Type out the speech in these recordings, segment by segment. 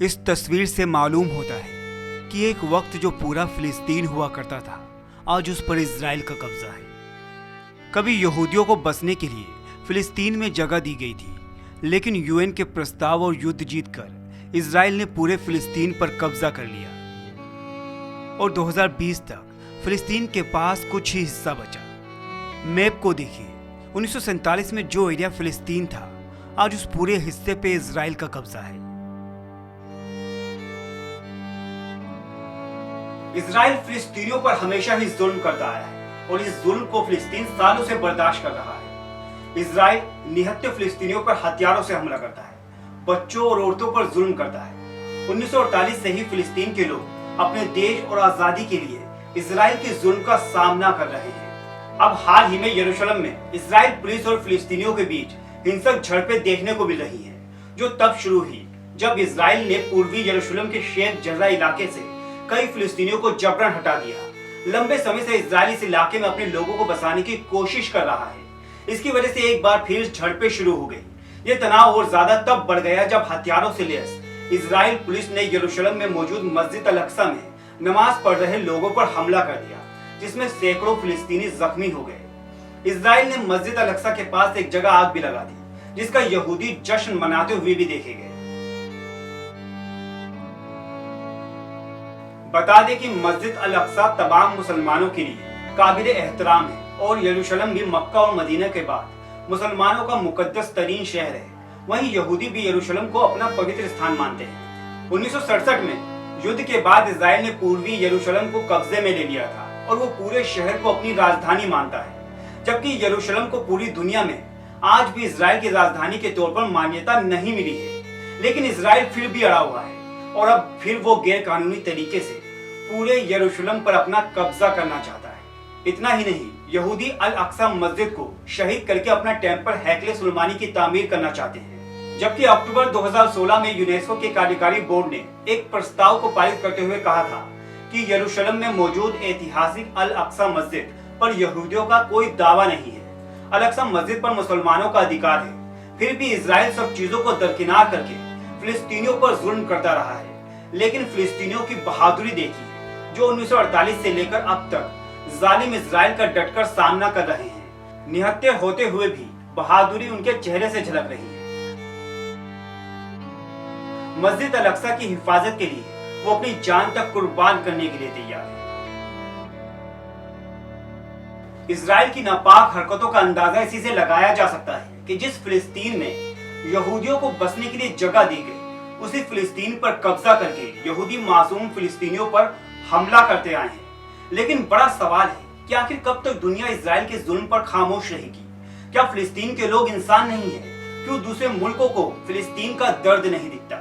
इस तस्वीर से मालूम होता है कि एक वक्त जो पूरा फिलिस्तीन हुआ करता था, आज उस पर इजराइल का कब्जा है। कभी यहूदियों को बसने के लिए फिलिस्तीन में जगह दी गई थी, लेकिन यूएन के प्रस्ताव और युद्ध जीतकर इजराइल ने पूरे फिलिस्तीन पर कब्जा कर लिया और 2020 तक फिलिस्तीन के पास कुछ ही हिस्सा बचा। मैप को देखिए, 1947 में जो एरिया फिलिस्तीन था, आज उस पूरे हिस्से पे इजराइल का कब्जा है। इजराइल फिलिस्तीनियों पर हमेशा ही जुल्म करता आया है और इस जुल्म को फिलिस्तीन सालों से बर्दाश्त कर रहा है। इजराइल निहत्थे फिलिस्तीनियों पर हथियारों से हमला करता है, बच्चों और औरतों पर जुल्म करता है। 1948 से ही फिलिस्तीन के लोग अपने देश और आजादी के लिए इजराइल के जुल्म का सामना कर रहे हैं। अब हाल ही में यरूशलेम में इजराइल पुलिस और फिलिस्तीनियों के बीच हिंसक झड़पें देखने को मिल रही हैं, जो तब शुरू हुई जब इजराइल ने पूर्वी यरूशलेम के शेख जर्रा इलाके से कई फिलिस्तीनियों को जबरन हटा दिया। लंबे समय से इजराइल इस इलाके में अपने लोगों को बसाने की कोशिश कर रहा है। इसकी वजह से एक बार फिर झड़पें शुरू हो गई। ये तनाव और ज्यादा तब बढ़ गया जब हथियारों से लैस इजराइल पुलिस ने यरूशलेम में मौजूद मस्जिद अल अक्सा में नमाज पढ़ रहे लोगों पर हमला कर दिया, जिसमें सैकड़ों फिलिस्तीनी जख्मी हो गए। इजराइल ने मस्जिद अल अक्सा के पास एक जगह आग भी लगा दी, जिसका यहूदी जश्न मनाते हुए भी देखे गए। बता दें कि मस्जिद अल अक्सा तमाम मुसलमानों के लिए काबिल एहतराम है और यरूशलेम भी मक्का और मदीना के बाद मुसलमानों का मुकद्दस तरीन शहर है। वहीं यहूदी भी यरूशलेम को अपना पवित्र स्थान मानते हैं। 1967 में युद्ध के बाद इजराइल ने पूर्वी यरूशलेम को कब्जे में ले लिया था और वो पूरे शहर को अपनी राजधानी मानता है, जबकि यरूशलेम को पूरी दुनिया में आज भी इजराइल की राजधानी के तौर पर मान्यता नहीं मिली है। लेकिन इजराइल फिर भी अड़ा हुआ है और अब फिर वो गैर कानूनी तरीके से पूरे यरूशलेम पर अपना कब्जा करना चाहता है। इतना ही नहीं, यहूदी अल अक्सा मस्जिद को शहीद करके अपना टेम्पल हैकले सुलेमानी की तामीर करना चाहते हैं। जबकि अक्टूबर 2016 में यूनेस्को के कार्यकारी बोर्ड ने एक प्रस्ताव को पारित करते हुए कहा था कि यरूशलेम में मौजूद ऐतिहासिक अल अक्सा मस्जिद पर यहूदियों का कोई दावा नहीं है। अल अक्सा मस्जिद पर मुसलमानों का अधिकार है। फिर भी इजराइल सब चीजों को दरकिनार करके फिलिस्तीनियों पर जुल्म करता रहा है। लेकिन फिलिस्तीनियों की बहादुरी देखिए, जो 1948 से लेकर अब तक जालिम इजराइल का डटकर सामना कर रहे हैं। निहत्थे होते हुए भी बहादुरी उनके चेहरे से झलक रही है। मस्जिद अल अक्सा की हिफाजत के लिए वो अपनी जान तक कुर्बान करने के लिए तैयार है। इजराइल की नापाक हरकतों का अंदाजा इसी से लगाया जा सकता है कि जिस फिलिस्तीन में यहूदियों को बसने के लिए जगह दी गई, उसी फिलिस्तीन पर कब्जा करके यहूदी मासूम फिलिस्तीनियों पर हमला करते आए हैं। लेकिन बड़ा सवाल है कि आखिर कब तक दुनिया इजराइल के जुल्म पर खामोश रहेगी? क्या फिलिस्तीन के लोग इंसान नहीं है? क्यों दूसरे मुल्कों को फिलिस्तीन का दर्द नहीं दिखता?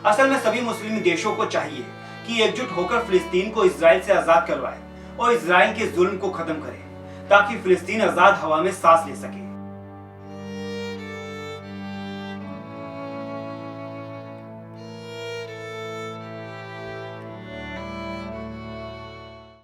असल में सभी मुस्लिम देशों को चाहिए कि एकजुट होकर फिलिस्तीन को इजराइल से आजाद करवाए और इजराइल के जुल्म को खत्म करे, ताकि फिलिस्तीन आजाद हवा में सांस ले सके।